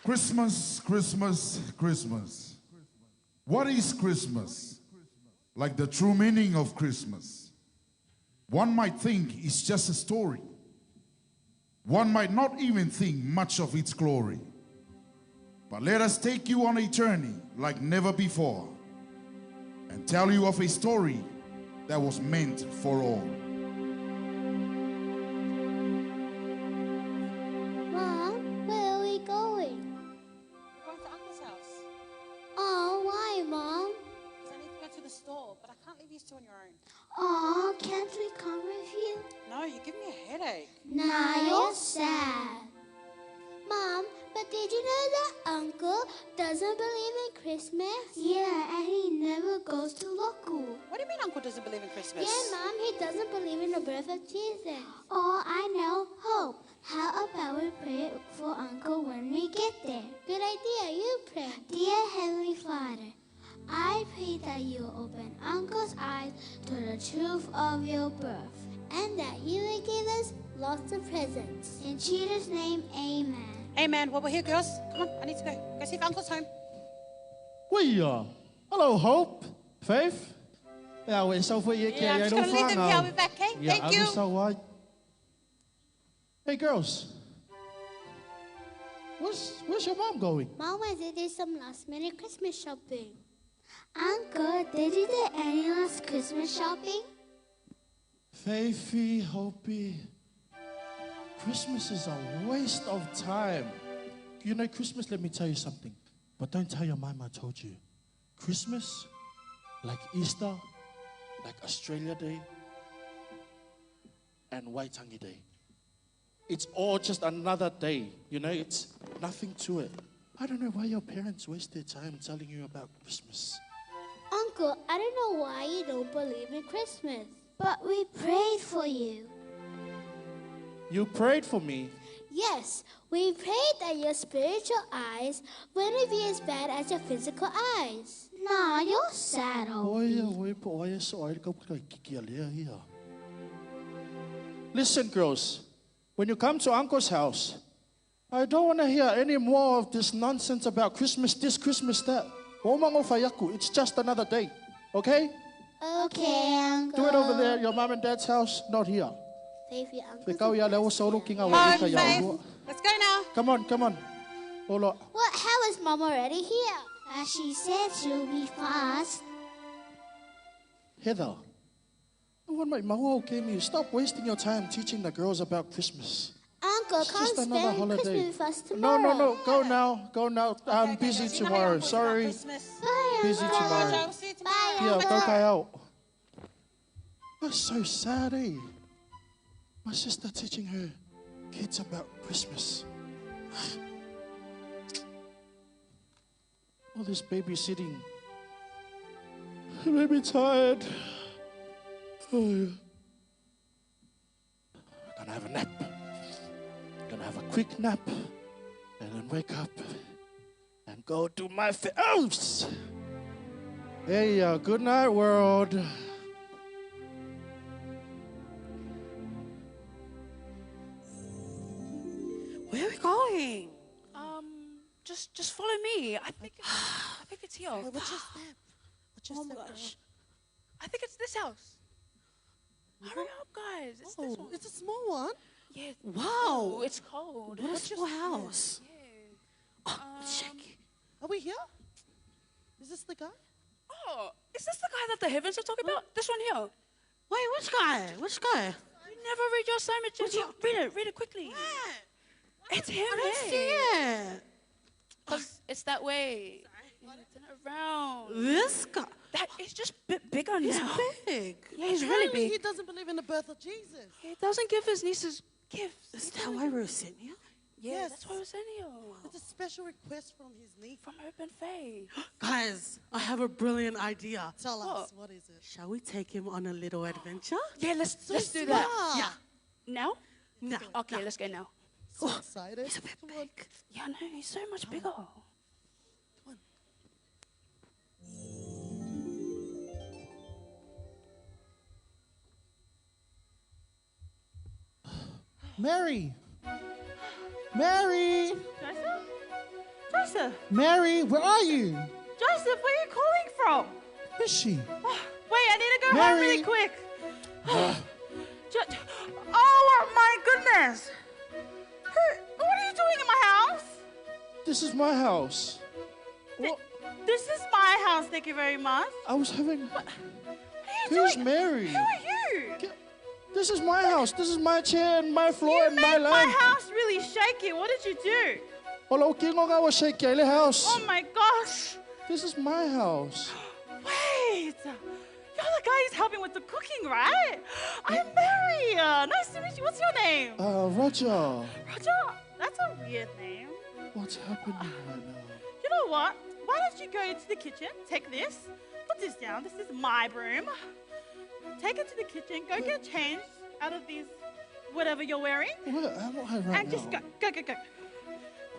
Christmas, Christmas, Christmas. What is Christmas? Like the true meaning of Christmas. One might think it's just a story. One might not even think much of its glory. But let us take you on a journey like never before and tell you of a story that was meant for all. Mom, where are we going? We're going to Uncle's house. Oh, why, Mom? Because I need to go to the store, but I can't leave you two on your own. Oh, can't we come with you? No, you give me a headache. Nah, you're sad. Mom, but did you know that Uncle doesn't believe in Christmas? Yeah, and he never goes to local. What do you mean Uncle doesn't believe in Christmas? Yeah, Mom, he doesn't believe in the birth of Jesus. Oh, I know. Hope. How about we pray for Uncle when we get there? Good idea. You pray. Dear Heavenly Father, I pray that you open Uncle's eyes to the truth of your birth and that you will give us lots of presents. In Jesus' name, amen. Amen. Well, we're here, girls. Come on, I need to go. Go see if Uncle's home. We are. Hello, Hope. Faith. Ja, we're so for you. Yeah, I'm just going to leave them here. I'll be back, okay? Yeah, Thank you. So what? Hey, girls. Where's your mom going? Mom went to do some last-minute Christmas shopping. Uncle, did you do any last Christmas shopping? Faithy, Hopey. Christmas is a waste of time. You know, Christmas, let me tell you something. But don't tell your mom I told you. Christmas, like Easter, like Australia Day, and Waitangi Day. It's all just another day. You know, it's nothing to it. I don't know why your parents waste their time telling you about Christmas. Uncle, I don't know why you don't believe in Christmas. But we prayed for you. You prayed for me. Yes, we prayed that your spiritual eyes wouldn't be as bad as your physical eyes. Nah, you're sad, Hope. Listen, girls, when you come to Uncle's house, I don't want to hear any more of this nonsense about Christmas this, Christmas that. It's just another day, okay? Okay, Uncle. Do it over there, your mom and dad's house, not here. Faithy, Uncle. Come, Faith. Let's go now. Come on. What? How is Mom already here? As she said, she'll be fast. Heather, stop wasting your time teaching the girls about Christmas. Uncle, It's come just another spend holiday. Christmas with us tomorrow. No. Go now. I'm Okay, busy girls, you know tomorrow. Uncle's about Sorry. Christmas. Bye, Busy Uncle. tomorrow. Joe, see you tomorrow. Bye, Yeah, Uncle. go out. That's so sad, eh? My sister teaching her kids about Christmas. All this babysitting. It made me tired. Oh, yeah. I'm gonna have a nap. Gonna have a quick nap. And then wake up. And go do my oops! Hey, good night, world. Where are we going? Just follow me. I think it's here. Wait, what's your step? What's your Oh my step, gosh. I think it's this house. Hurry up, guys. It's this one. It's a small one. Yeah. Wow. It's cold. What a small house. Yeah. Shake. Are we here? Is this the guy? Oh, is this the guy that the heavens are talking about? This one here. Wait, which guy? Which guy? You never read your assignment. Read it quickly. It's him. I don't see it. Because it's that way. Turn it around. This guy. That is just a bit bigger He's now. big. Yeah, he's really Apparently big. He doesn't believe in the birth of Jesus. He doesn't give his nieces gifts. Is that why we're sitting here? Yeah, Yes. that's why we're sending you. It's a special request from his niece. From Open Faith. Guys, I have a brilliant idea. Tell What? us, what is it? Shall we take him on a little adventure? Yeah, let's do smart. that. Yeah. Now? No. Okay, let's go now. So excited. He's a bit big. Yeah, no, he's so much bigger. Mary! Mary! Joseph! Mary, where are you? Joseph, where are you calling from? Where's she? Oh, wait, I need to go home Mary. really quick. Oh, my goodness! What are you doing in my house? This is my house. What? This is my house, thank you very much. I was having... What are you Who's doing? Mary? Who are you? This is my house. This is my chair and my floor You and my made my lamp. house really shaky. What did you do? Wala king nga wa shake kay house. Oh my gosh! This is my house. Wait! You're the guy who's helping with the cooking, right? I'm Mary. Nice to meet you. What's your name? Roger. Roger? That's a weird name. What's happening right now? You know what? Why don't you go into the kitchen, take this, put this down. This is my broom. Take it to the kitchen, go get changed out of these, whatever you're wearing, Where am I right and now? just go.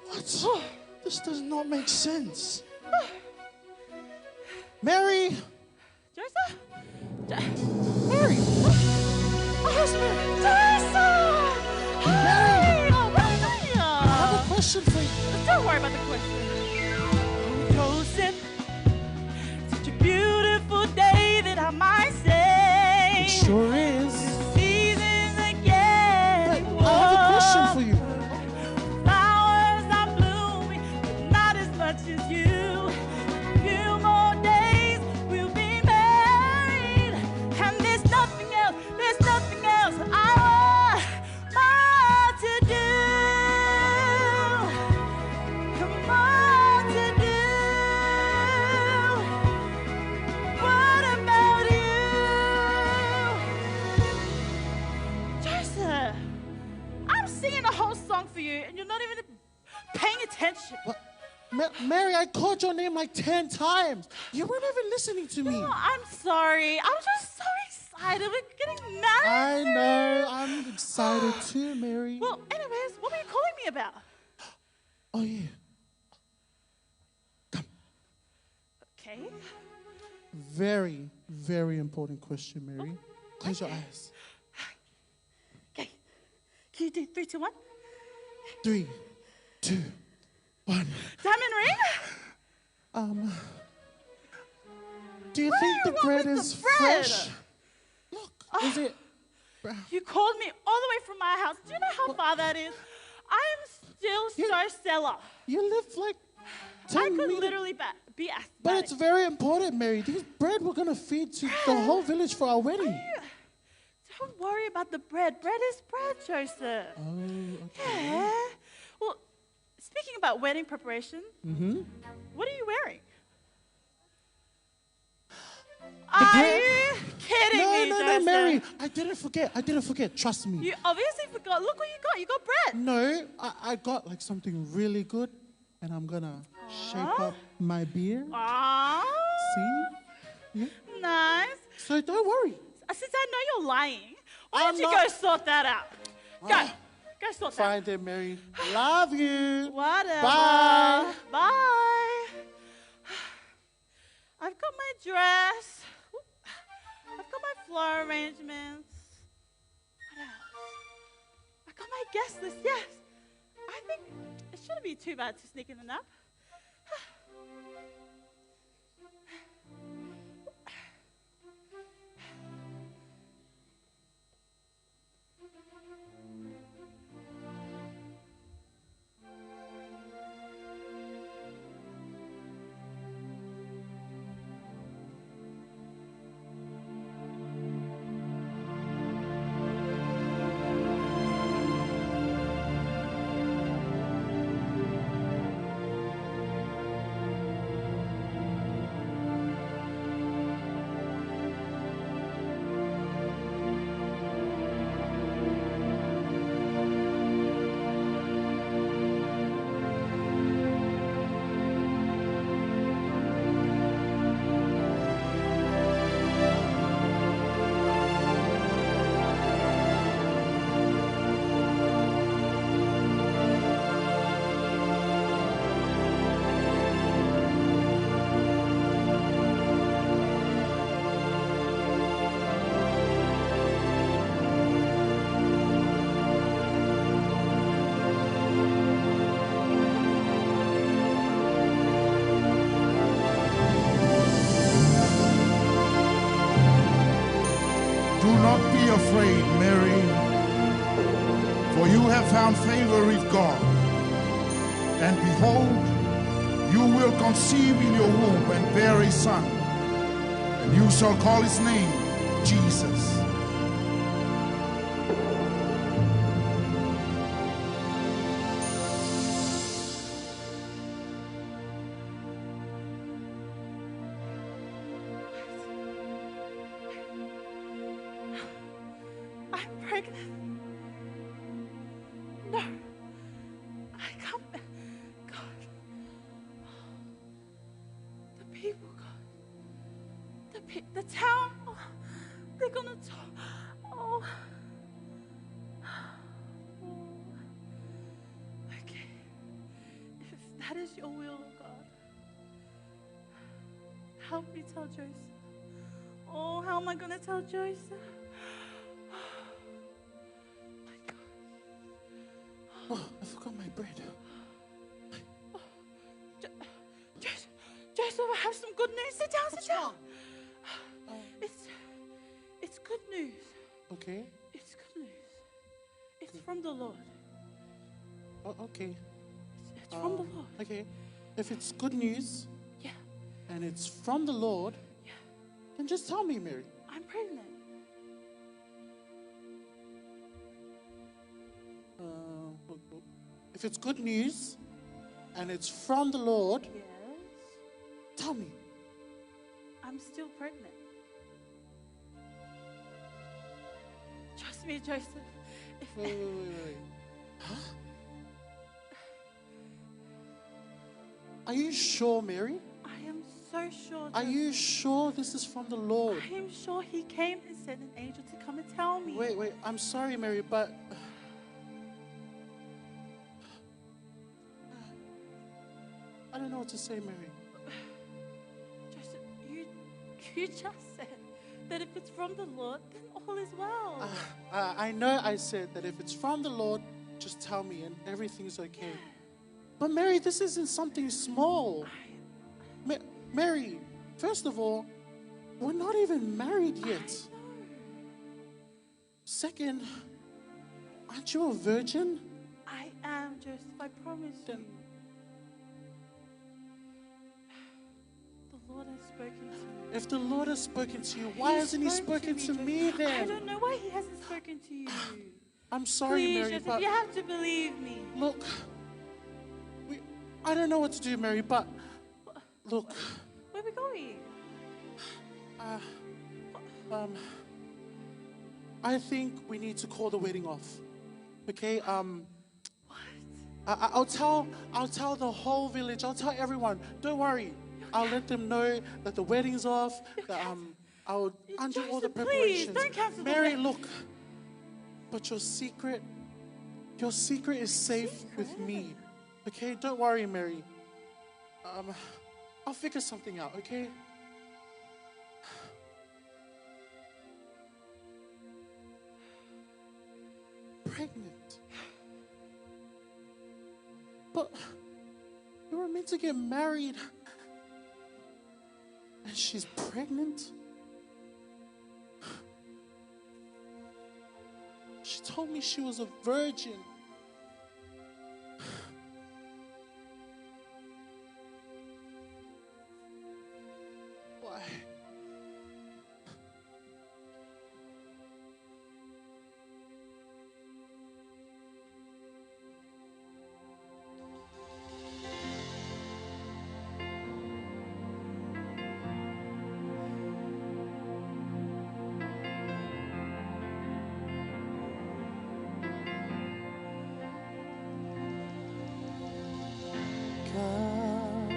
What? This does not make sense. Mary! Joseph? Mary! Oh, Joseph! Hi! Oh, what are you doing here? I have a question for you. Don't worry about the question. Oh, Joseph, such a beautiful day that I might say. It sure is. Seasons again. I have a question for you. Flowers are blooming, but not as much as you. A few more days, we'll be married. And there's nothing else I want more to do. More to do. What about you? Joseph, I'm singing a whole song for you, and you're not even paying attention. What? Mary, I called your name like 10 times. You weren't even listening to me. Oh, I'm sorry. I'm just so excited. We're getting married. I know. I'm excited too, Mary. Well, anyways, what were you calling me about? Oh, yeah. Okay. Very, very important question, Mary. Close your eyes. Okay. Can you do 3, 2, 1? 3, 2, 1. Diamond ring? Do you What do think you the want bread with is the bread? fresh? Look, is it? You called me all the way from my house. Do you know how far that is? I am still so stellar. You live like 10 I could meters. literally be asthmatic. But it's very important, Mary. This bread we're going to feed to the whole village for our wedding. Don't worry about the bread. Bread is bread, Joseph. Oh, okay. Yeah. Well, speaking about wedding preparation, what are you wearing? Are bread? you kidding me, No, Joseph? Mary. I didn't forget. Trust me. You obviously forgot. Look what you got. You got bread. No, I got like something really good, and I'm going to shape up my beard. Aww. See? Yeah. Nice. So don't worry. Since I know you're lying, why I'm don't you not- go sort that out? Go. Go sort that out. Fine then, Mary. Love you. Whatever. Bye. Bye. I've got my dress. I've got my flower arrangements. What else? I got my guest list, yes. I think it shouldn't be too bad to sneak in a nap. afraid, Mary, for you have found favor with God. And behold, you will conceive in your womb and bear a son, and you shall call his name Jesus. I'm pregnant. No. I can't. God. The people, God. The town. Oh, they're going to talk. Oh. Okay. If that is your will, oh God, help me tell Joseph. Oh, how am I going to tell Joseph? Oh, I forgot my bread. Joseph, I have some good news. Sit down, sit down. It's good news. Okay. It's good news. It's from the Lord. Oh, okay. It's from the Lord. Okay. If it's good news Yeah, and it's from the Lord, yeah. then just tell me, Mary. I'm pregnant. If it's good news and it's from the Lord, Yes. tell me. I'm still pregnant. Trust me, Joseph. Wait. Huh? Are you sure, Mary? I am so sure. Are Joseph. you sure this is from the Lord? I am sure he came and sent an angel to come and tell me. Wait. I'm sorry, Mary, but I don't know what to say, Mary. Joseph, you just said that if it's from the Lord, then all is well. I know I said that if it's from the Lord, just tell me and everything's okay. But Mary, this isn't something small. Mary, first of all, we're not even married yet. Second, aren't you a virgin? I am, Joseph. I promise you. The Lord has spoken to me. If the Lord has spoken to you, why He hasn't He spoke spoken to Joseph. me I then? don't know why he hasn't spoken to you. I'm sorry, Please, Mary, Joseph, but you have to believe me. look, I don't know what to do, Mary, but look, Where are we going? I think we need to call the wedding off. Okay? What? I'll tell the whole village. I'll tell everyone. Don't worry. I'll let them know that the wedding's off. That I'll undo all the Joseph, please, preparations. don't cancel the Mary, wedding. look. But your secret is safe with me. Okay? Don't worry, Mary. I'll figure something out. Okay? Pregnant. But we were meant to get married. And she's pregnant? She told me she was a virgin. Why? God,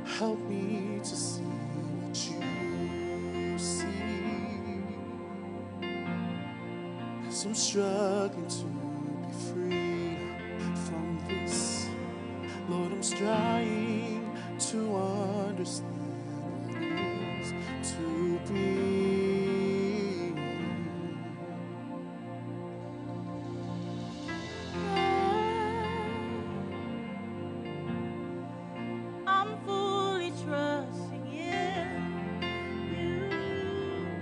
help me to see what you see. As I'm struggling to be free from this, Lord, I'm trying to understand what it is to be. I'm fully trusting in you.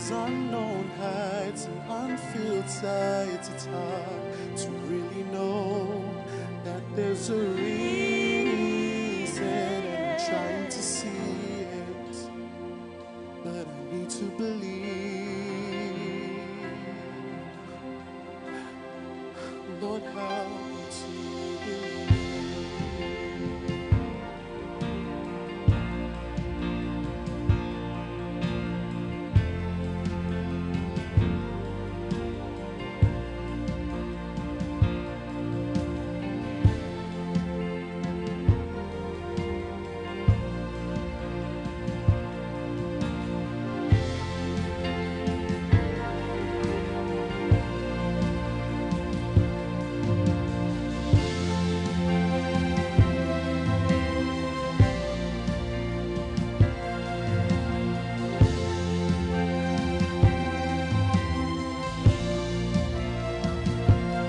those unknown heights and unfilled sights, it's hard to really know that there's a reason, and I'm trying to see it, but I need to believe. Lord, help me to believe.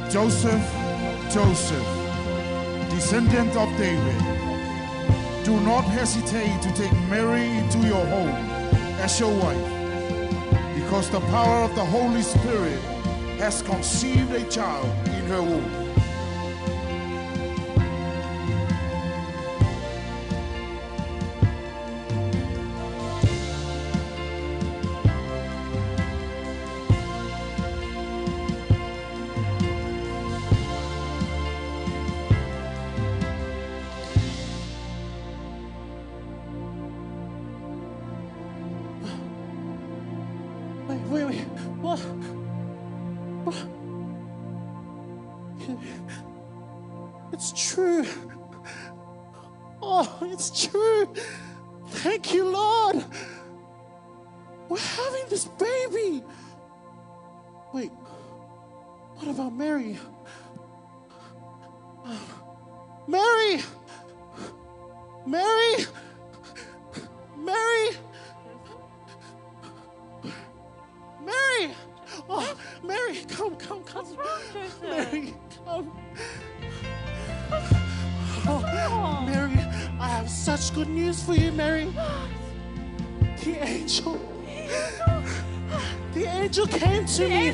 Joseph, descendant of David, do not hesitate to take Mary into your home as your wife, because the power of the Holy Spirit has conceived a child in her womb. Wait, what? It's true. Oh, it's true. Thank you, Lord. We're having this baby. Wait, what about Mary? Mary! Mary! Mary! Mary! Oh, Mary, come. What's wrong, Joseph? Mary, come. What's wrong? Mary, I have such good news for you, Mary. The angel came to me.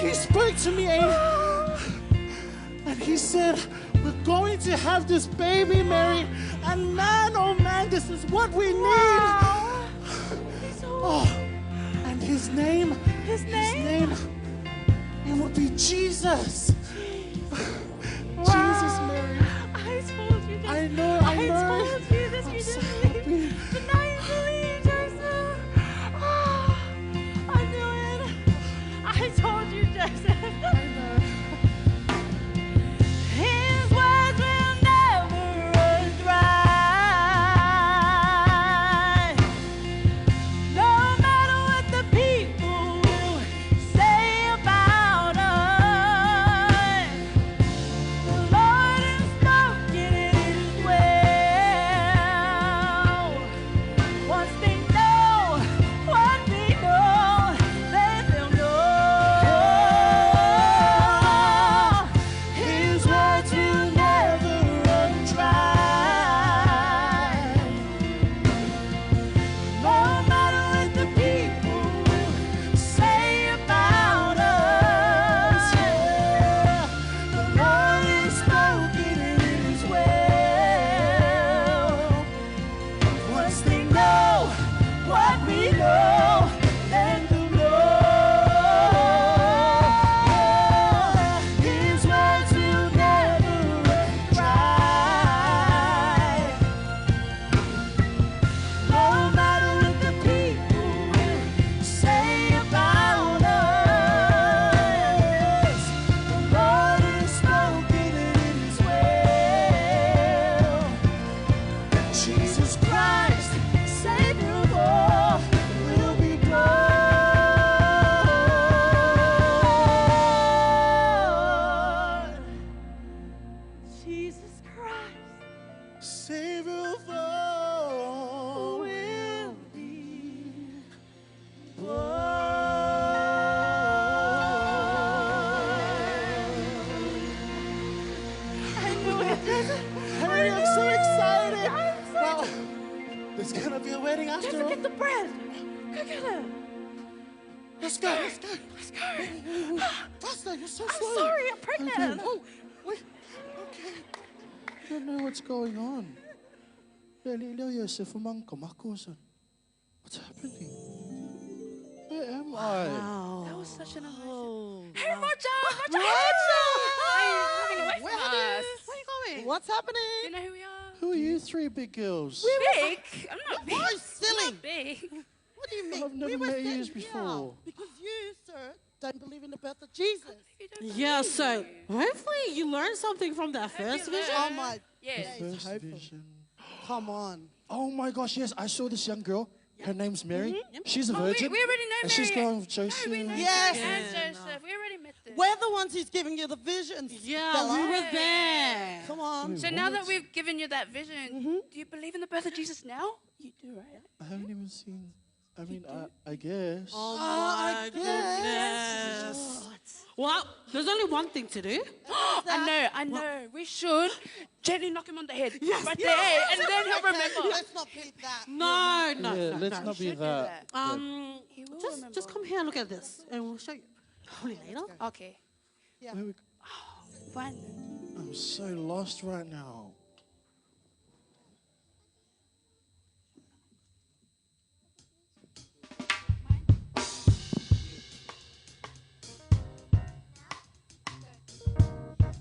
He spoke to me, and he said, we're going to have this baby, Mary. And man, oh man, this is what we need. Oh, and his name, it would be Jesus. Jesus, Mary. I told you this. I know. I told you this. I'm You so didn't happy. believe. But now you believe, Joseph. Oh, I knew it. I told you, Joseph. His words will never run dry. No matter what the people will say about us, the Lord has spoken it is well. Once they know what we know, then they'll know. His words will never run dry. No matter what the people say about us, yeah, the Lord has spoken it is well. Once they know what we know, then they'll know. His words will never run dry. No matter what the people will say about us, the Lord has spoken it is well. Jesus Christ, Savior of all, will be born. Jesus Christ, Savior of all, will be born. I knew it. Mary, I'm so excited. I'm so Wow, there's gonna be a wedding after Joseph, all. get the bread. Go get it. Let's go. Let's go. Let's go. Pastor, you're so slow. Sorry, I'm pregnant. Oh, wait. Okay. I don't know what's going on. What's happening? Where am I? That was such an amazing. Oh. Hey, Roger! Roger! Hey, having a wave Where from are you? us. Where are you going? What's You happening? know who we are? Who are you three big girls? Big? I'm not big. Why silly? I'm not big. What do you mean? I've never were met you sent before. here because you, sir, don't believe in the birth of Jesus. Yeah, so hopefully you learned something from that first you vision. learned? Oh my, Yes. First hopeful. vision. come on. Oh my gosh, yes, I saw this young girl. Her name's Mary. She's a Oh, we virgin. already know and she's Mary. going with Joseph. No, we know Yes. Mary and Yeah, Joseph. We already met them. We're the ones who's giving you the visions. Yeah, Bella. we were there. Come on. So now that we've given you that vision, do you believe in the birth of Jesus now? You do, right? I haven't even seen. I mean, I guess. Oh my goodness. Well, there's only one thing to do. I know. We should gently knock him on the head right there, and then he'll remember. Let's not be that. No. Yeah, let's not be Should do that. that. He will Just remember. come here and look at this, and we'll show you. Probably later. Okay, Where we- fine. I'm so lost right now.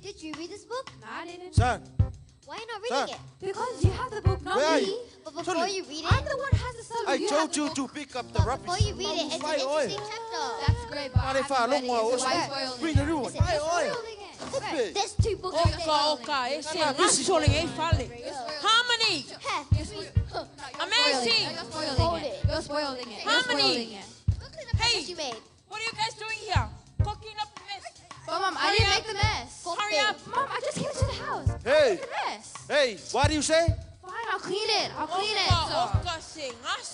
Did you read this book? No, I didn't. Son, Why are you not reading it? Because you have the book, not where are me. you? But before Totally. you read I'm it, the one who has the soul. I you told have the you book. to pick up the but rubbish. before you read it, it's an Fire oil. interesting chapter. That's great, but I Alright, fine, haven't read long while. it, so why What's spoiling Bring the it? new one. Listen, Fire you're oil. spoiling it. Stop Okay, it. there's two books you're spoiling. How many? Heh, Amazing. You're spoiling it. You're spoiling it. How You're many? spoiling it. Look at the mess you made. What are you guys doing here? Cooking up the mess. But Mom, I didn't make the mess. Hurry up. Mom, I just came into the house. Hey, The mess. hey, what do you say? Fine, I'll clean it. I'll clean it.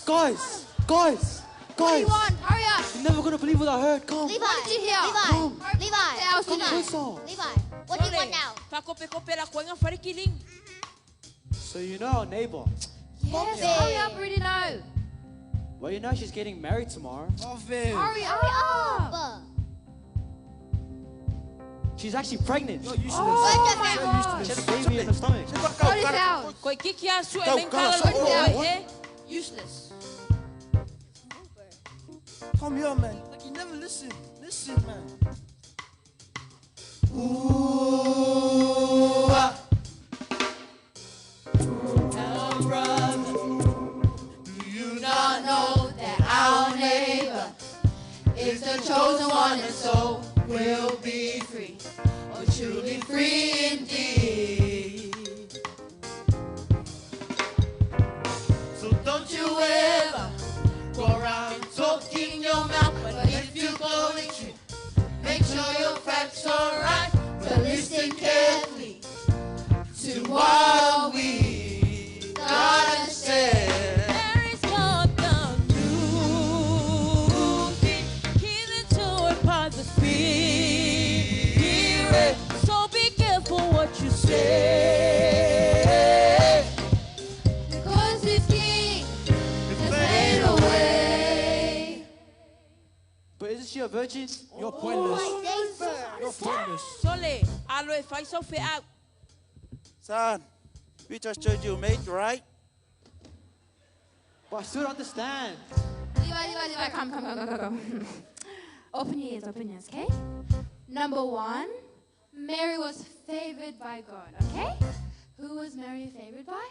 Guys, What do you want? Hurry up. you're never gonna believe what I heard. Come. Levi, What did you hear? Levi, Yeah, I was Levi, thinking. Levi, what do you want now? So you know our neighbor. Yes, hurry up. I already know. Well, you know she's getting married tomorrow. Hurry up. But, She's actually pregnant. what the fuck? She has a baby in her stomach. Put it down. Useless. Come here, man. Like you never listen. Listen, man. Not know that our neighbor is the chosen one, and so will be free, or truly free indeed. So don't you ever go around talking your mouth, but if you go with you, make sure your facts are right. But listen carefully to what we gotta say. Because this king has made a way. But isn't she a virgin? You're pointless. You're Son, we just told you, mate, right? But I still don't understand. Levi, come. Open your ears, okay? Number one, Mary was favored by God, okay? Who was Mary favored by?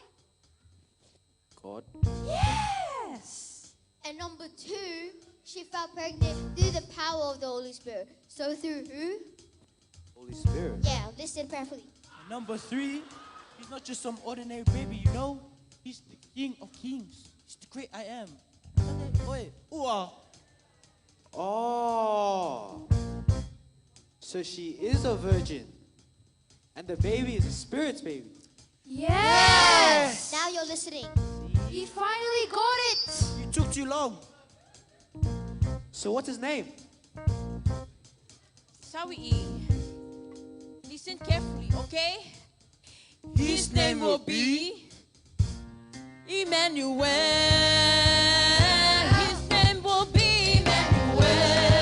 God. Yes! And number two, she felt pregnant through the power of the Holy Spirit. So through who? Holy Spirit. Yeah, listen prayerfully. Number 3, he's not just some ordinary baby, you know? He's the King of Kings. He's the great I am. Oi, ooh-ah. Oh. So she is a virgin. And the baby is a spirit's baby. Yes! Now you're listening. He finally got it! You took too long. So what's his name? Sawi, listen carefully, okay? His name will be Emmanuel. His name will be Emmanuel.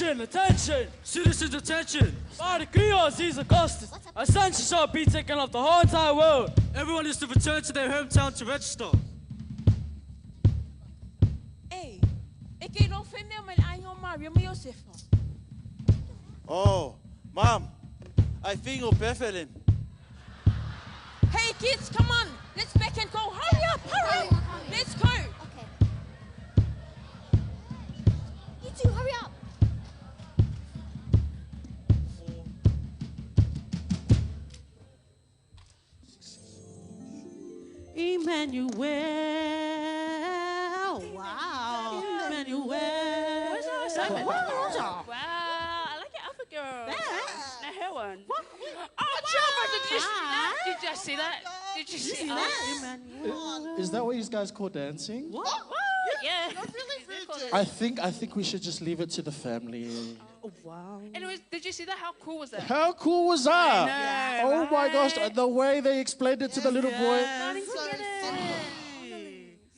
Attention, attention! Citizens, attention! By the Griot Caesar Augustus, a census shall be taken of the whole entire world. Everyone is to return to their hometown to register. Hey, ik kan nog veel meer met Anjo Mario Joseph. Oh, Mom, I think you're Bethlehem. Hey kids, come on. Let's back and go. Hurry up, hurry up. Let's go. Okay. You two, hurry up. Emmanuel. Wow. Emmanuel. What's up? Wow, I like your outfit, girl. Thanks. That hair one. What? Oh, Jumper, did you see that? Did you see that? Emmanuel. Is that what you guys call dancing? What? Yeah. I think we should just leave it to the family. Oh, wow. Anyways, did you see that? How cool was that? How cool was that? I know, Oh my gosh, the way they explained it to the little boy. Starting to get it.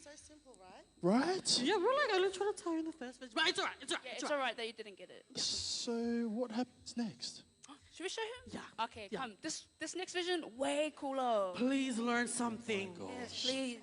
So simple, right? Right? Yeah, we're like only trying to tell you in the first place. But it's all right. It's all right. Yeah, it's all right that you didn't get it. So what happens next? Should we show him? Yeah. Okay, Yeah. come. This next vision, way cooler. Please learn something. Yes, please.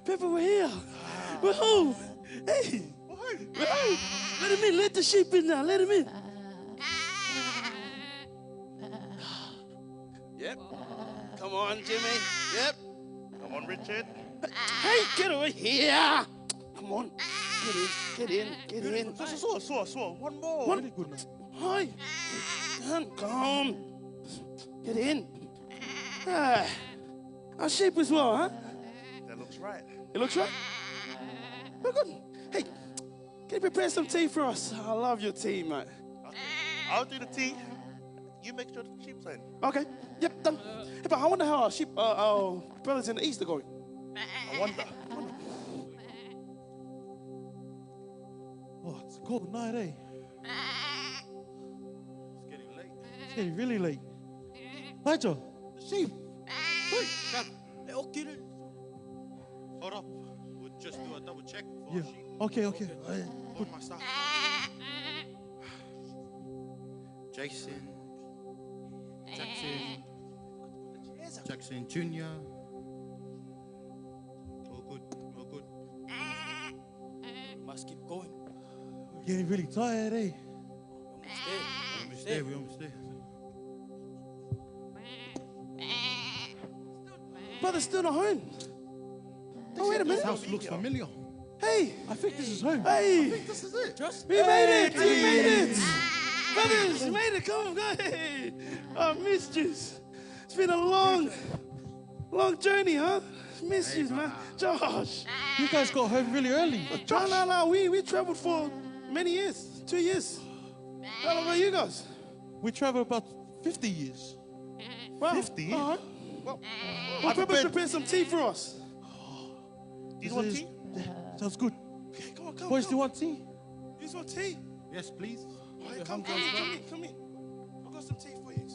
Pepper, we're here. We're home. Hey, we're home. Let him in. Let the sheep in now. Let him in. Yep. Come on, Jimmy. Yep. Come on, Richard. Hey, get over here. Come on. Get in. Saw. One more. One. Hi. Come. Get in. Ah, our sheep as well, huh? That looks right. It looks right. We're good. Hey, can you prepare some tea for us? I love your tea, mate. I'll do the tea. You make sure the sheep's in. Okay. Yep, done. Hey, but I wonder how our brothers in the east are going. I wonder. Oh, it's a cold night, eh? It's getting late. It's getting really late. Nigel, the sheep. Hold up. We'll just do a double check for Yeah. our sheep. Okay. Put my stuff. Jason. Jackson Jr. All good. Must keep going. We're getting really tired, eh? We almost there. Brother's still not home. Oh, wait a minute. This house looks familiar. Hey. I think this is home. Hey. This is it. We made it. We made it. Brothers, we made it. Come on, go ahead. I missed you. It's been a long journey, huh? Missed you, man. Josh. You guys got home really early. No. We traveled for many years. 2 years. How about you guys? We traveled about 50 years. Wow. 50? All right. Well, Well, prepare some tea for us. do you want tea? Yeah, sounds good. Okay, come on. Boys, do you want tea? You want tea? Yes, please. All right, come in. I've got some tea for you.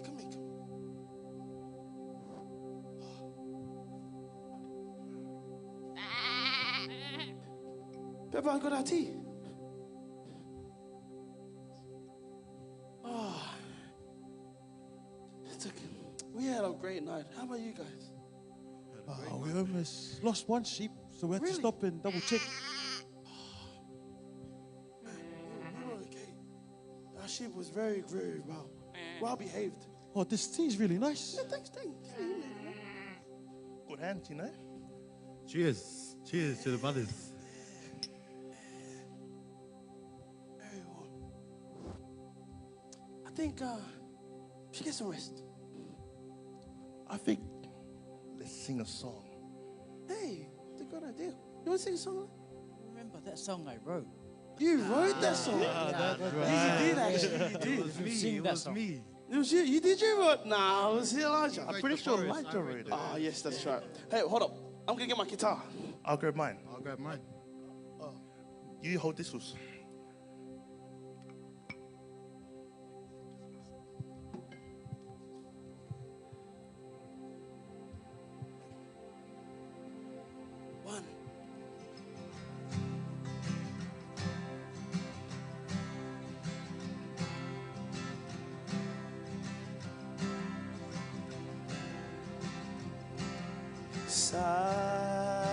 Come in. Pepper, I got our tea. We had a great night. How about you guys? We almost lost one sheep, so we had to Really? stop and double check. We were okay. Our sheep was very, very well behaved. Oh, this tea is really nice. Yeah, thanks. Good hands, you know. Cheers to the brothers. Very well. I think we should get some rest. I think let's sing a song. Hey, that's a good idea. You want to sing a song? remember that song I wrote. You wrote that song? That's You right. did actually. You did. It was me. It was me. It was you. You did you wrote? Nah, it was Elijah. I'm pretty sure Elijah wrote it. Ah, yes, that's right. Hey, hold up. I'm gonna get my guitar. I'll grab mine. I'll grab mine. You hold this one. One.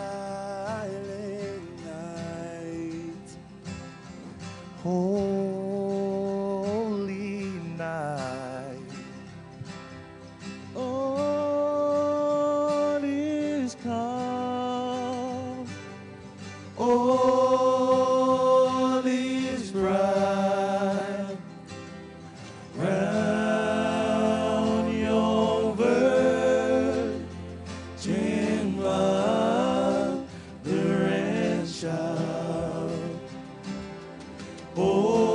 Silent night, Holy night, all is calm, all is bright. Round your virgin mother and child, holy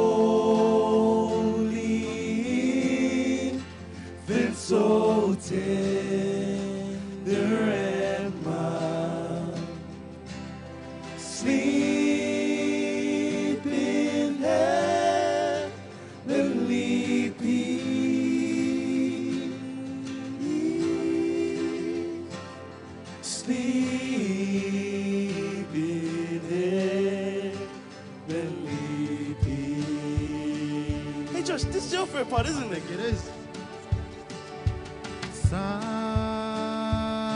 infant, so tender and mild, sleep in heavenly peace, sleep in heavenly peace. Hey Josh, this is your favorite part, isn't it? It is.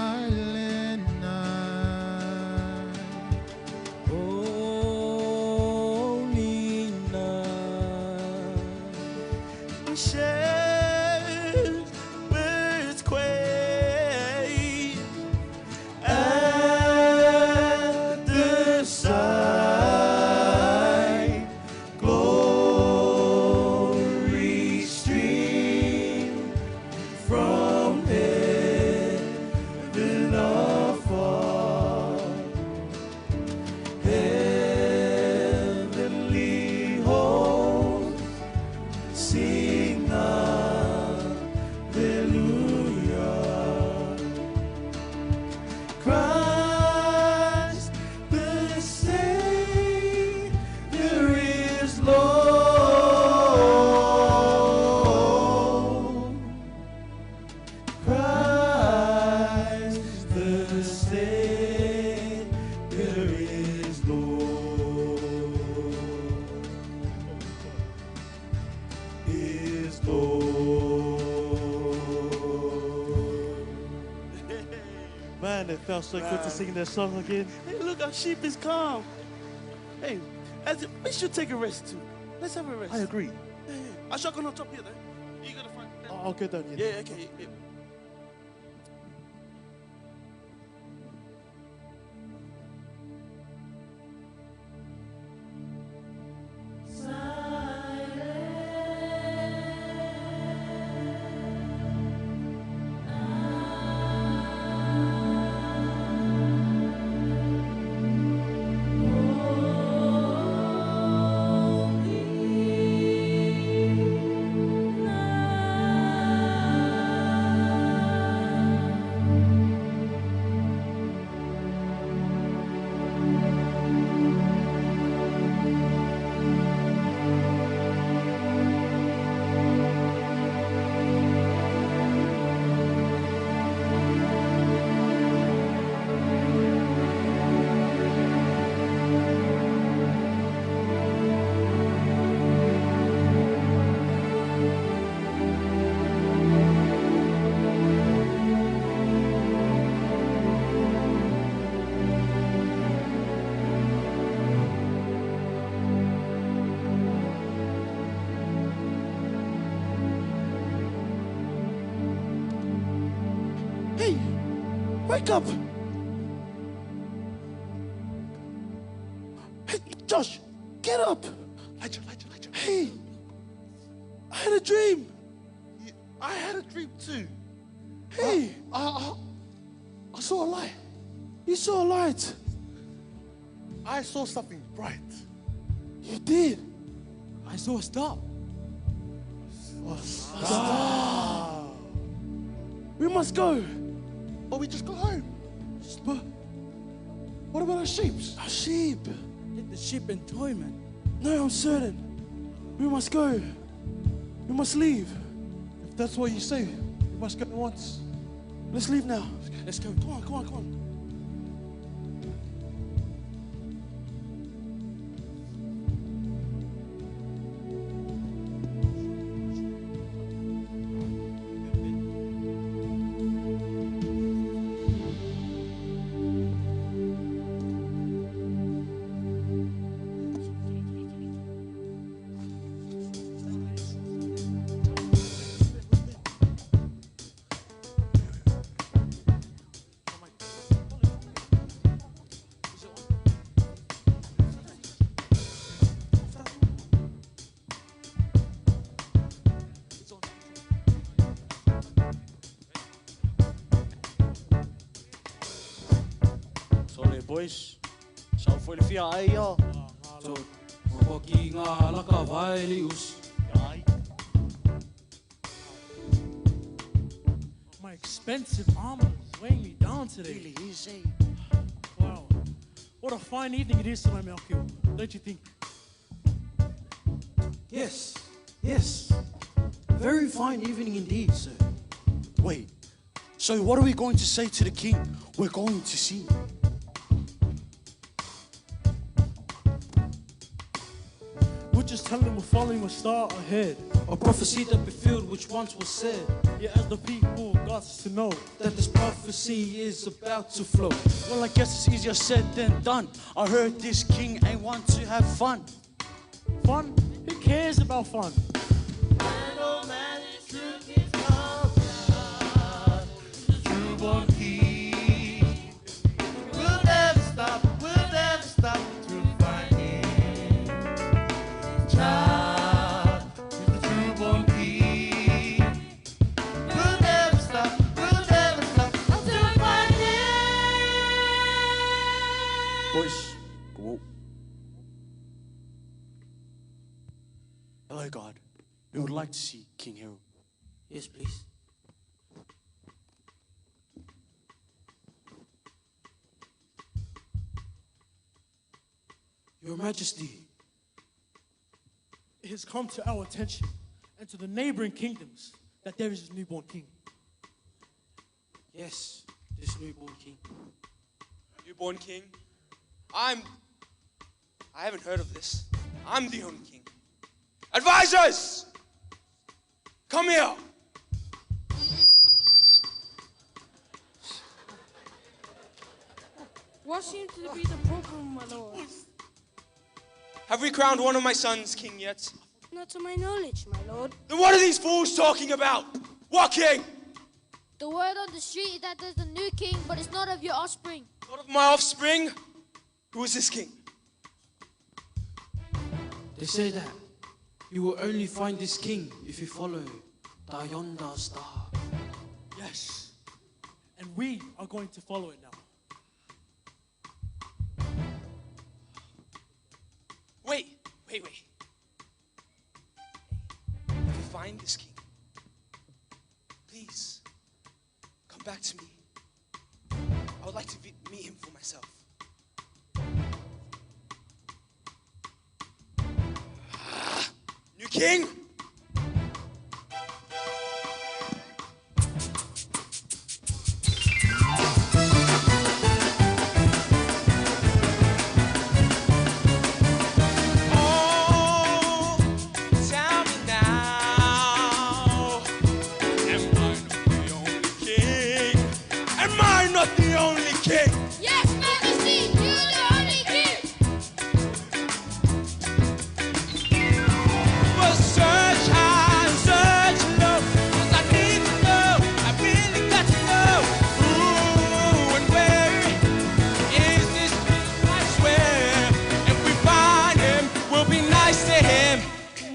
Silent night. Holy night, shepherds quake at the sight, glory stream from heaven afar. Heavenly hosts sing hallelujah. Christ the Savior is Lord. Christ the Savior is Lord. Is Lord. man, it felt so good to sing that song again. Hey, look, our sheep is calm. Hey, we should take a rest too. Let's have a rest. I agree. Yeah. I shall go on top here then. You go to front. I'll go down here. Yeah, okay. Yeah. Wake up! Hey, Josh, get up! Elijah. Hey, I had a dream. I had a dream too. Hey, I saw a light. You saw a light. I saw something bright. You did. I saw a star. We must go. Or we just go home. But what about our sheep? Our sheep. Let the sheep enjoy, man. No, I'm certain. We must go. We must leave. If that's what you say, we must go at once. Let's leave now. Let's go. Come on, come on, come on. Sorry boys. Sal foi le fia ai ya. So, waki ngā laka vai li us. My expensive armor is weighing me down today. Really is, eh? Wow. What a fine evening it is tonight, Melchior. Don't you think? Yes, yes. Very fine evening indeed, sir. Wait. So what are we going to say to the king? We're going to see. We'll just tell him we're following a star ahead. A prophecy that fulfilled which once was said. Yeah, as the people got to know that this prophecy is about to flow. Well, I guess it's easier said than done. I heard this king ain't want to have fun. Fun? Who cares about fun? Newborn king. We'll never stop to find him. Child is the newborn king. We'll never stop to find him. Boys, go out. Hello, God. We would like to see King Herod. Yes, please. Your Majesty, It has come to our attention and to the neighboring kingdoms that there is a newborn king. yes, this newborn king. Newborn king? I haven't heard of this. I'm the only king. Advisors! Come here! What seems to be the problem, my lord? Have we crowned one of my sons king yet? Not to my knowledge, my lord. Then what are these fools talking about? What king? The word on the street is that there's a new king, but it's not of your offspring. Not of my offspring? Who is this king? They say that you will only find this king if you follow the yonder star. Yes. And we are going to follow it now. Wait. If you find this king, please come back to me. I would like to meet him for myself. New king?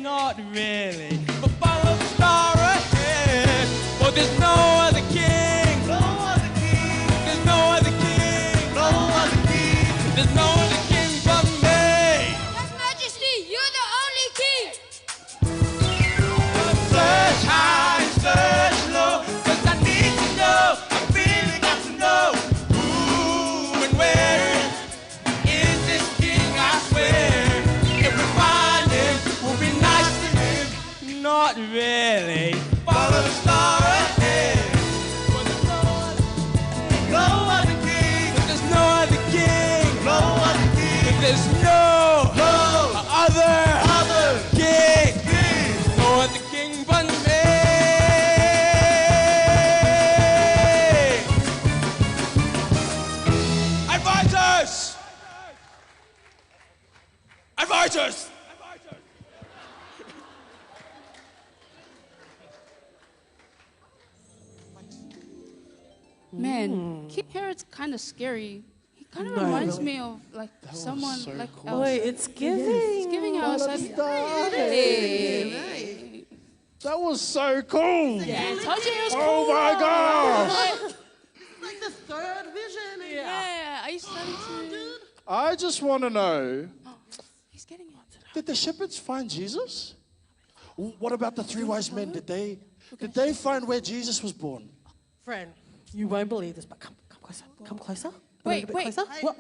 Not really, but follow the star ahead. For there's no other king. No other king. There's no other king. No other king. There's no other king but me. There's no other king. No other king but me. Advisors! Advisors! Man, King Herod's kind of scary. He kind of No. reminds me of like someone so like cool. Elsa. Wait, it's giving. It's giving Elsa. Hey. That was so cool. Yeah, I told you it was Oh cool. my gosh. Like the third vision. Yeah, are you starting to? I just want to know, He's getting it. did the shepherds find Jesus? What about the three wise men? Did they find where Jesus was born? Friend, you won't believe this, but come closer. Come closer. A Wait, little bit wait. closer. What?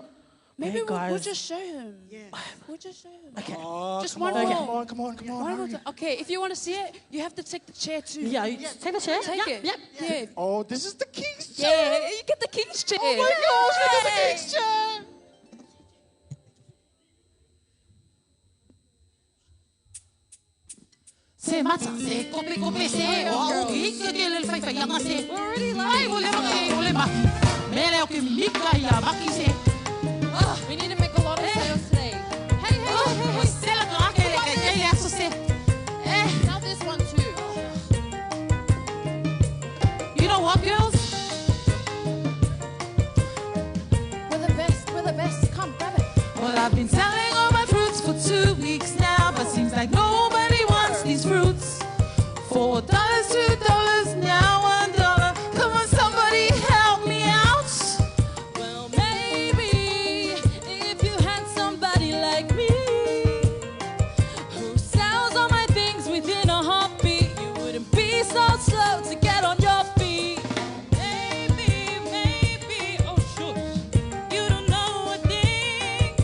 Maybe Hey, we'll guys. just show him. Yeah. We'll just show him. Okay. Just come one on, more. come on, come on, come on. One more hurry. time. Okay, if you want to see it, you have to take the chair too. Yeah, you take the chair. Take Yep, it. yep. Yeah. Oh, this is the king's chair. Yeah, you get the king's chair. Oh my gosh, look at the Yay. king's chair. Se matza, se kopi, se o hika ke le fai fai anga se. Ai, ole maki, ole maki. Mele o ke mika ia maki se. We need to make a lot of sales today. Hey, hey. Sela ka ake ke le aso se. Now this one too. You know what, girls? We're the best. We're the best. Come, grab it. Well, I've been selling all my fruits for 2 weeks now, but seems like nobody wants these fruits. $4, $2, now $1. Come on, somebody help me out. Well, maybe if you had somebody like me who sells all my things within a heartbeat, you wouldn't be so slow to get on your feet. Maybe, oh shush, you don't know a thing.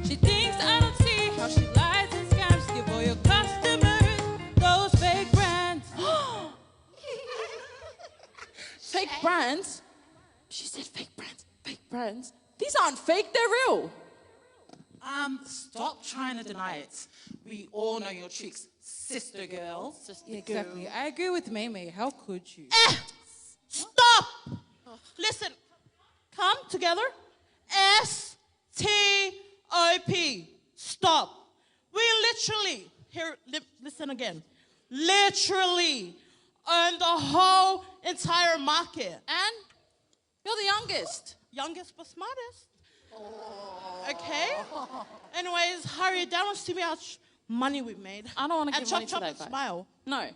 She thinks I don't see how she lies and scams. Give all your customers those fake brands. Fake brands? She said fake brands. Fake brands? These aren't fake, they're real. Stop trying to deny it. We all know your tricks, sister girls. Yeah, exactly. I agree with Maymay. How could you? Stop! Listen, come together. S-T-O-P. Stop. We literally, listen again, literally own the whole entire market. And you're the youngest. Youngest but smartest. Okay? Anyways, hurry down and see me how much money we made. I don't want to And give money chop to chop that and guy. smile. No.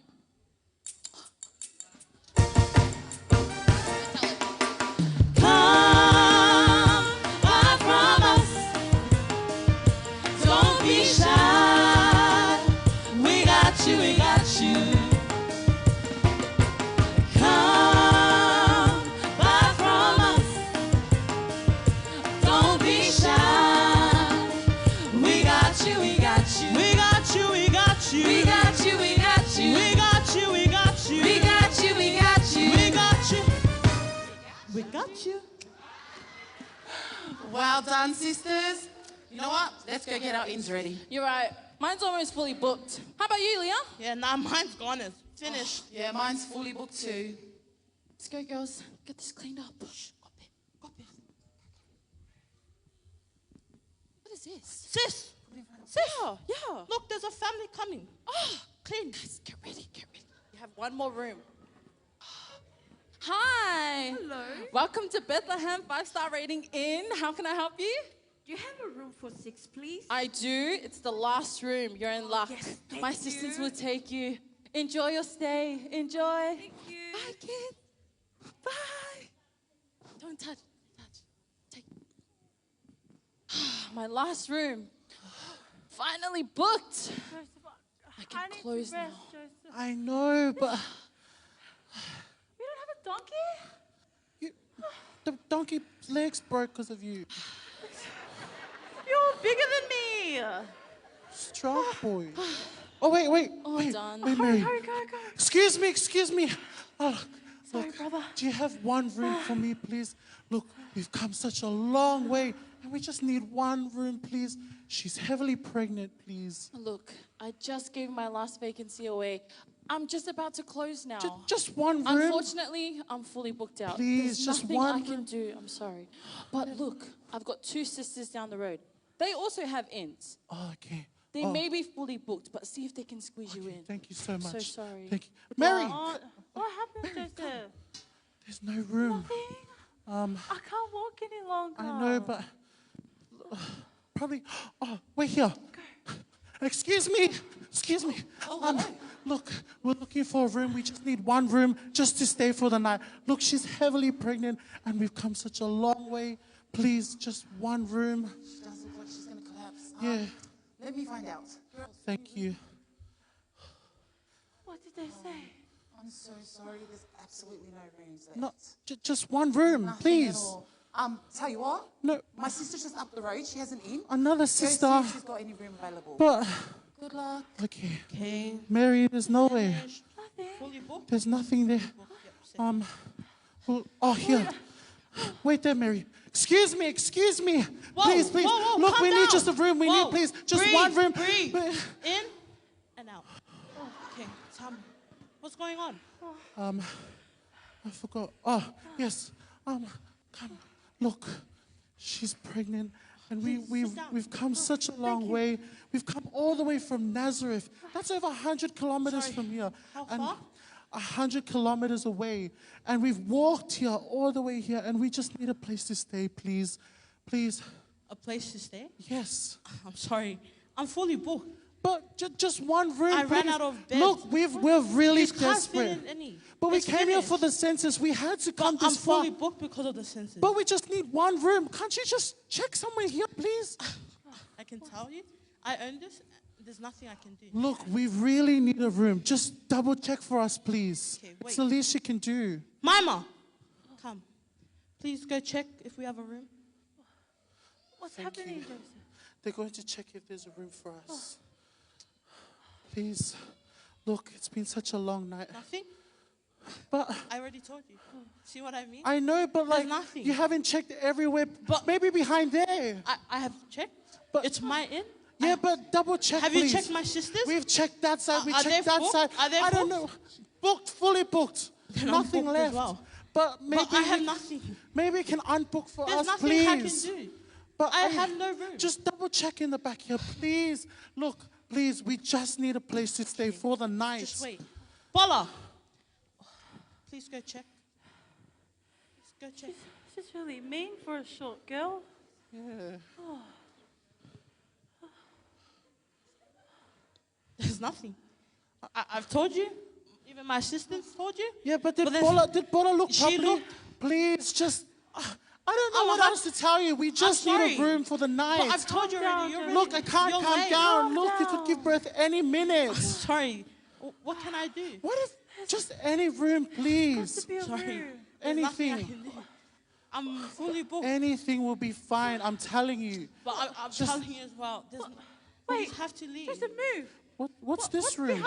Come, I promise. Don't be shy. We got you, we got you. Come, I promise. Don't be shy. We got you, we got you. We got you, we got you. We got you, we got you. We got you, we got you. We got you, we got you. We got you. We got you. Well done, sisters. You know what? Let's go get our ins ready. You're right. Mine's almost fully booked. How about you, Leah? Yeah, nah, mine's gone. It's finished. Yeah, mine's fully booked too. Let's go, girls. Get this cleaned up. Shh. What is this? Sis. Yeah. Look, there's a family coming. Oh, clean. Guys, get ready. You have one more room. Hi. Hello. Welcome to Bethlehem 5-star rating Inn. How can I help you? Do you have a room for 6, please? I do. It's the last room. You're in luck. Yes, thank My you. sisters will take you. Enjoy your stay. Enjoy. Thank you. Bye, kid. Bye. Don't touch. Take. My last room. Finally booked. I can close now. I know, but We don't have a donkey? the donkey legs broke because of you. You're bigger than me. Strong boy. Oh, wait. All done. Wait, Mary. Hurry, go. Excuse me. Oh, Sorry, look, brother. do you have one room for me, please? Look, we've come such a long way, And we just need one room, please. She's heavily pregnant, please. Look, I just gave my last vacancy away. I'm just about to close now. Just one room. Unfortunately, I'm fully booked out. Please, There's just nothing one I can do. I'm sorry. But look, I've got 2 sisters down the road. They also have inns. Oh, okay. They may be fully booked, but see if they can squeeze you in. Thank you so much. I'm so sorry. Thank you. Mary! What happened, Joseph? There's no room. I can't walk any longer. I know, but probably. Oh, we're here. Excuse me. Excuse me. Look, we're looking for a room. We just need one room just to stay for the night. Look, she's heavily pregnant, and we've come such a long way. Please, just one room. She doesn't look like she's going to collapse. Yeah. Let me find out. Thank you. What did they say? I'm so sorry. There's absolutely no rooms left. No, just one room, Nothing please. at all. Tell you what. No. My sister's just up the road. She has an inn. Another Go see sister. if she's got any room available. But. Good luck. Okay. Mary, there's no way. There's nothing there. Well, here. Wait there, Mary. Excuse me. Whoa, Please. whoa, Look, calm we down. need just a room. We need, please, just Breathe, one room. Breathe. In and out. Okay, tell me. What's going on? I forgot. Oh, yes. Come. Look, she's pregnant, and we've come such a long way. We've come all the way from Nazareth. That's over 100 kilometers from here. How and far? 100 kilometers away. And we've walked here all the way here, and we just need a place to stay, please. Please. A place to stay? Yes. I'm sorry. I'm fully booked. But just one room. I ran please. out of bed. Look, we're really You can't fit desperate. in any. But we It's came here finished. for the census. We had to come But I'm this far. fully booked because of the census. But we just need one room. Can't you just check somewhere here, please? I can tell you, I earned this. There's nothing I can do. Look, we really need a room. Just double check for us, please. Okay, It's wait. the least you can do. Mama, come. Please go check if we have a room. What's Thank happening, you. Joseph? They're going to check if there's a room for us. Please. Look, it's been such a long night. Nothing? But I already told you. See what I mean? I know, but There's like nothing. you haven't checked everywhere. But maybe behind there. I have checked. But it's my inn. Yeah, but double check. Have please. you checked my sisters? We've checked that side. We Are checked they that booked? side. Are they I don't booked? know. Booked, fully booked. Then I'm Nothing booked as left. well. But maybe I have we- nothing. Maybe we can unbook for There's us, nothing please. I can do. But I have no room. Just double check in the back here, please. Look, please, we just need a place to stay for the night. Just wait. Bola, please go check. Please go check. She's really mean for a short girl. Yeah. Oh. There's nothing. I've told you. Even my assistants told you. Yeah, but did there's- Bola look She properly? looked- Please, just. I don't know I'm what not- else to tell you. We just need sorry. a room for the night. But I've told you already. You're Look, I can't you're calm late. down. Look, you could give birth any minute. Sorry. What can I do? What if just any room, please? Sorry. Anything. I'm fully booked. Anything will be fine. I'm telling you. But I'm Just- telling you as well. We just have to leave. Just a move. What's this room?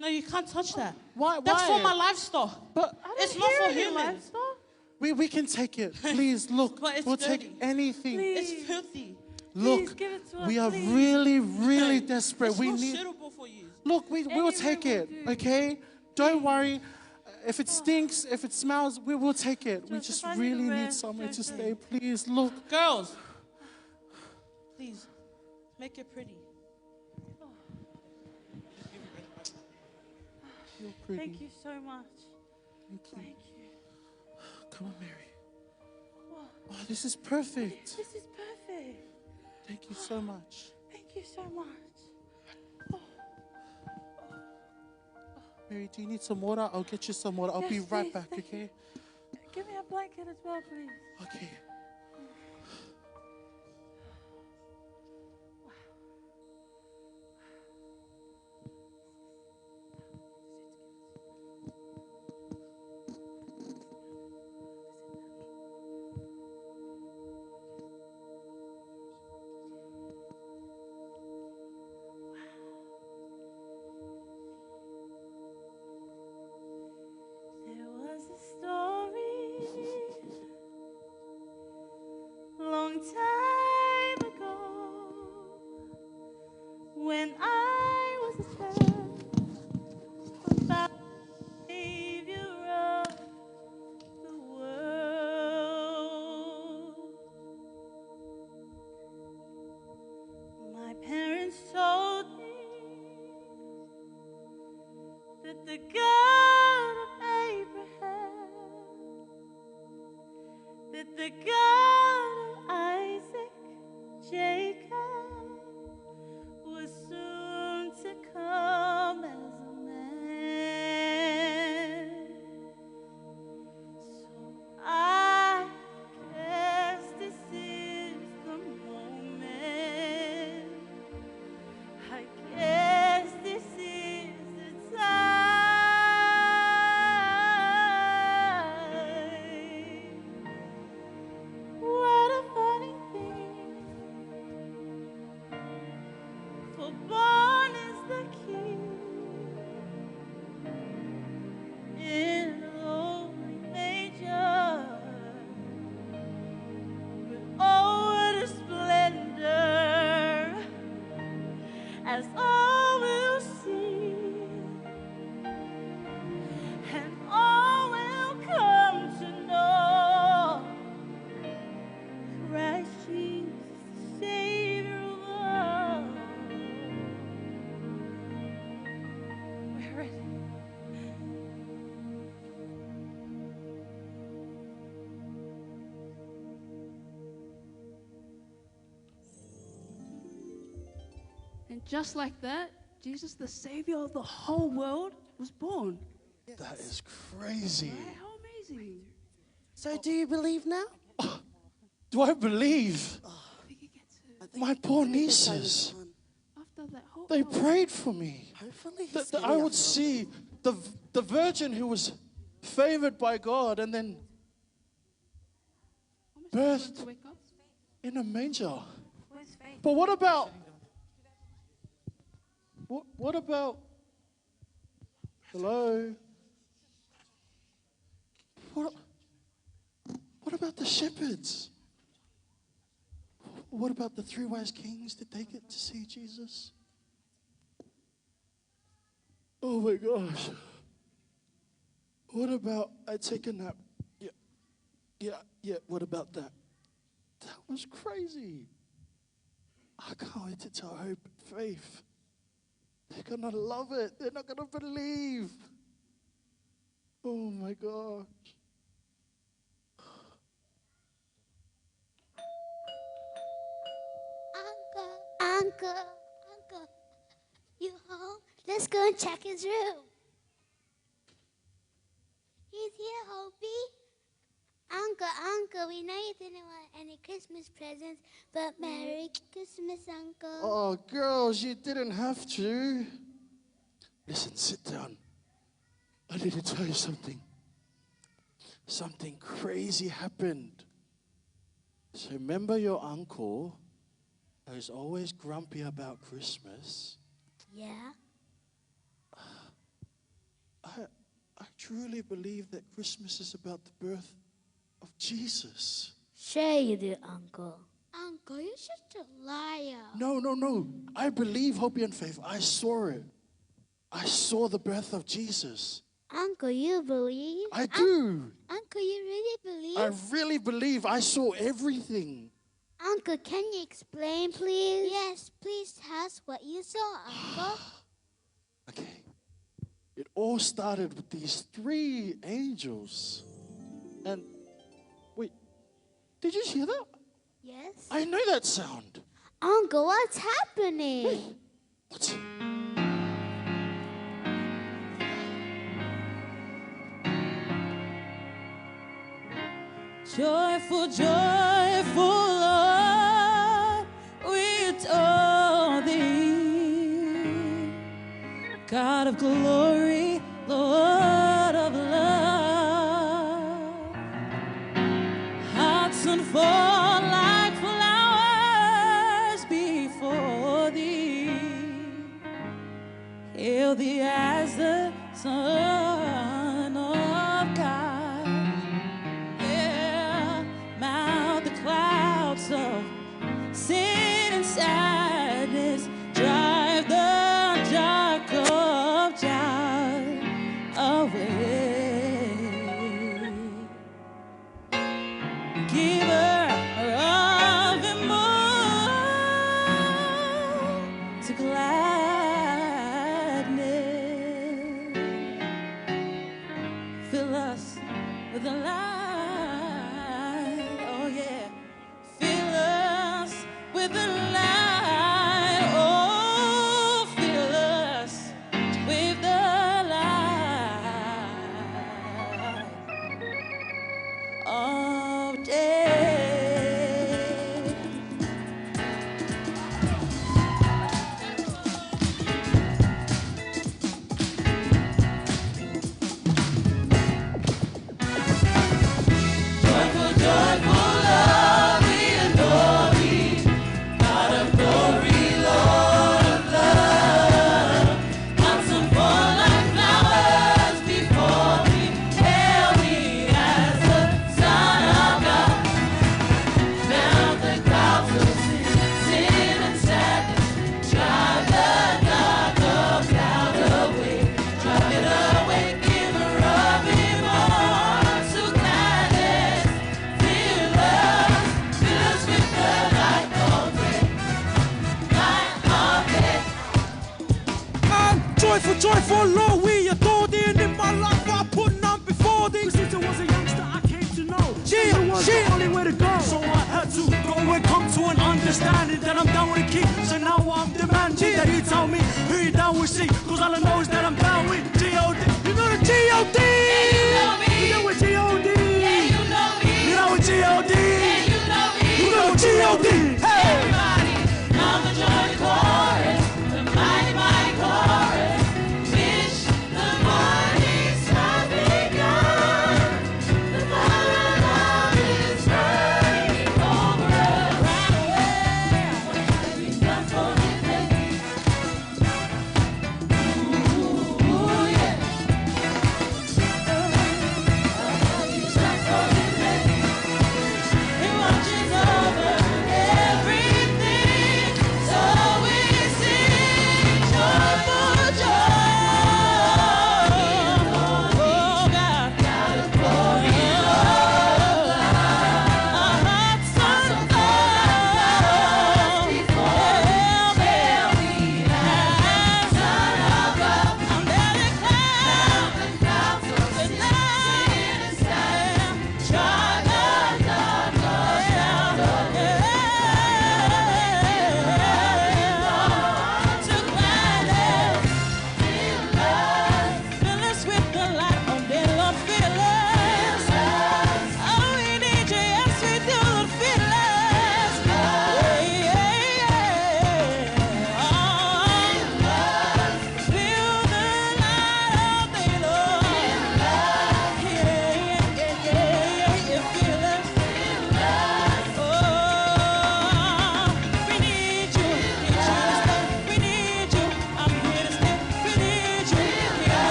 No, you can't touch that. Why? That's why? for my livestock. But it's not for humans. we can take it. Please, look. But it's We'll dirty. take anything. It's filthy. Look, give it to us, we are please. really desperate. It's we not need. suitable for you. Look, we will take it. Okay? Don't worry. If it stinks, if it smells, we will take it. We just I need really a need rest, somewhere to Joseph. stay. Please, look. Girls, please, make it pretty. You're pretty. Thank you so much. Thank you. Thank you. Come on, Mary. Oh, this is perfect. This is perfect. Thank you so much. Thank you so much. Mary, do you need some water? I'll get you some water. I'll be Yes, right please. back, Thank okay? Give me a blanket as well, please. Okay. There was a story long time the God of Isaac, Jacob, was soon to come as a man. So I guess this is the moment. I guess this is the time. What a funny thing, for born is the King in a lowly manger. But oh, what a splendor, as all will see, and all will come to know Christ Jesus, the Savior of all. We're ready. And just like that, Jesus, the Savior of the whole world, was born. That is crazy. Right? How amazing. So do you believe now? Do I believe? My poor nieces. After that whole They prayed for me. Hopefully That I would see the virgin who was favored by God and then birthed in a manger. But what about hello? What about the shepherds? What about the three wise kings? Did they get to see Jesus? Oh my gosh. What about I take a nap? Yeah, what about that? That was crazy. I can't wait to tell Hope and Faith. They're gonna love it. They're not gonna believe. Oh my gosh. Uncle, you home? Let's go and check his room. He's here, Hopi. Uncle, we know you didn't want any Christmas presents, but Merry Christmas, Uncle. Oh, girls, you didn't have to. Listen, sit down. I need to tell you something. Something crazy happened. So remember your uncle who's always grumpy about Christmas? Yeah? I truly believe that Christmas is about the birth of Jesus. Sure you do, Uncle. Uncle, you're such a liar. No. I believe, Hope and Faith. I saw it. I saw the birth of Jesus. Uncle, you believe? I do. Uncle, you really believe? I really believe. I saw everything. Uncle, can you explain, please? Yes, please tell us what you saw, Uncle. Okay. It all started with these three angels. And, wait, did you hear that? Yes. I know that sound. Uncle, what's happening? What's it? Joyful, joyful, Lord, we adore thee. God of glory, Lord of love. Hearts unfold like flowers before thee. Hail thee as the Son of God. Yeah, mount the clouds of sin and sadness. Drive the dark of joyful Lord, we adore thee, and in my life I put none before thee. Since I was a youngster, I came to know Yeah, it was yeah. the only way to go. So I had to go and come to an understanding that I'm down with the king. So now I'm demanding that he tell me who you down with, see. Cause all I know is that I'm down with G.O.D. You know the G.O.D. Yeah, you know me. You know what G.O.D. You know with G.O.D. Yeah, you know me. You know G.O.D.